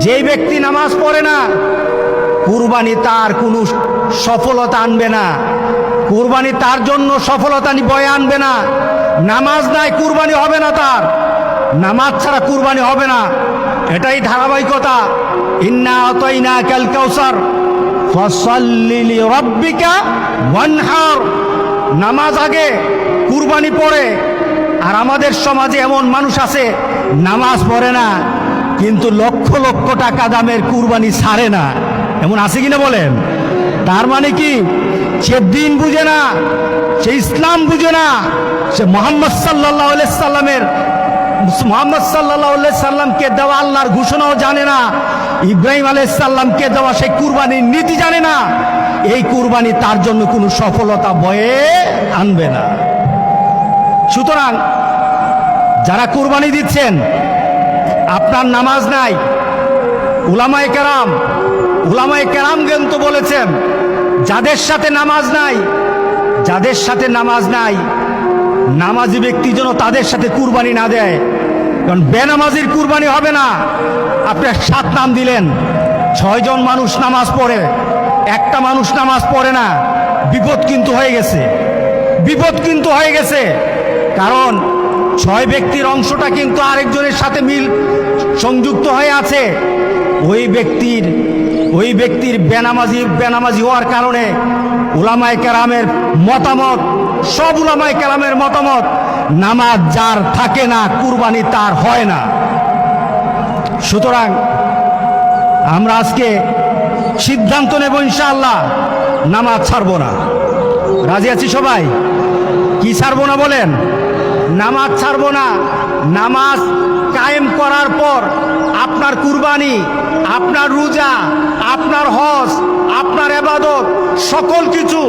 যেই ব্যক্তি নামাজ পড়ে না, কুরবানি তার কোনো সফলতা আনবে না, কুরবানি তার জন্য সফলতা বয়ে আনবে না। নামাজ নাই, কুরবানি হবে না তার, নামাজ ছাড়া কুরবানি হবে না। এটাই ধারাবাহিকতা। ইন্না আতাইনাকাল কাউসার ফাসাল্লি লিরাব্বিকা ওয়ানহার। নামাজ আগে, কুরবানি পড়ে। আর আমাদের সমাজে এমন মানুষ আছে নামাজ পড়ে না, কিন্তু লক্ষ লক্ষ টাকা দামের কুরবানি ছাড়ে না। এমন আছে কিনা বলেন? তার মানে কি? সে দিন বুঝে না, সে ইসলাম বুঝে না, সে মোহাম্মদ সাল্লাল্লাহু আলাইহি সাল্লামকে দেওয়া আল্লাহর ঘোষণাও জানে না, ইব্রাহিম আলাইহিস সালামকে দেওয়া সেই কুরবানির নীতি জানে না। এই কুরবানি তার জন্য কোনো সফলতা বয়ে আনবে না। সুতরাং যারা কুরবানি দিচ্ছেন, আপনার নামাজ নাই, উলামায়ে কেরাম কিন্তু বলেছেন যাদের সাথে নামাজ নাই, নামাজি ব্যক্তি যেন তাদের সাথে কুরবানি না দেয়। কারণ বেনামাজির কুরবানি হবে না। আপনি 7 নাম দিলেন, 6 জন মানুষ নামাজ পড়ে, একটা মানুষ নামাজ পড়ে না, বিপদ কিন্তু হয়ে গেছে। কারণ 6 ব্যক্তির অংশটা কিন্তু আরেকজনের সাথে সংযুক্ত হয়ে আছে। ওই ব্যক্তির বেনামাজি হওয়ার কারণে উলামায়ে কেরামের মতামত, সব উলামায়ে কেরামের মতামত, নামাজ যার থাকে না কুরবানি তার হয় না। সুতরাং আমরা আজকে সিদ্ধান্ত নেব ইনশাআল্লাহ নামাজ ছাড়বো না। রাজি আছি সবাই? কি ছাড়বো না বলেন? নামাজ ছাড়বো না। নামাজ কায়েম করার পর আপনার কুরবানি, আপনার রোজা, আপনার হজ, আপনার ইবাদত, সকল কিছু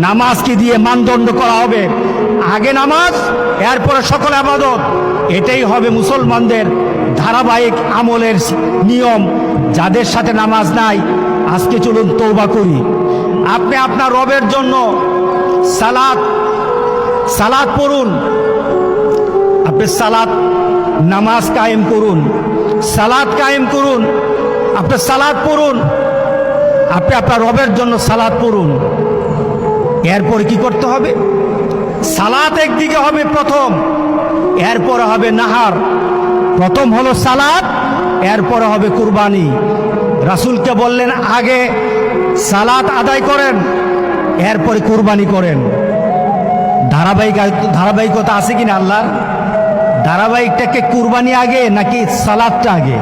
নামাজকে দিয়ে মানদণ্ড করা হবে। আগে নামাজ, এরপরে সকল ইবাদত। এটাই হবে মুসলমানদের ধারাবাহিক আমলের নিয়ম। যাদের সাথে নামাজ নাই, আজকে চলুন তওবা করি। আপনি আপনার রবের জন্য সালাত পড়ুন। আপনি নামাজ কায়েম করুন, সালাত কায়েম করুন, আপনি সালাত পড়ুন, আপনি আপনার রবের জন্য সালাত পড়ুন। এরপরে কি করতে হবে? সালাত একদিকে হবে প্রথম, এরপরে হবে নাহার। প্রথম হলো সালাত, এরপরে হবে কুরবানি। রাসূলকে বললেন আগে সালাত আদায় করেন, এরপরে কুরবানি করেন। ধারাবাহিকতা আছে কিনা আল্লাহর? ধারাবাহিকটাকে কুরবানি আগে নাকি সালাতটা আগে?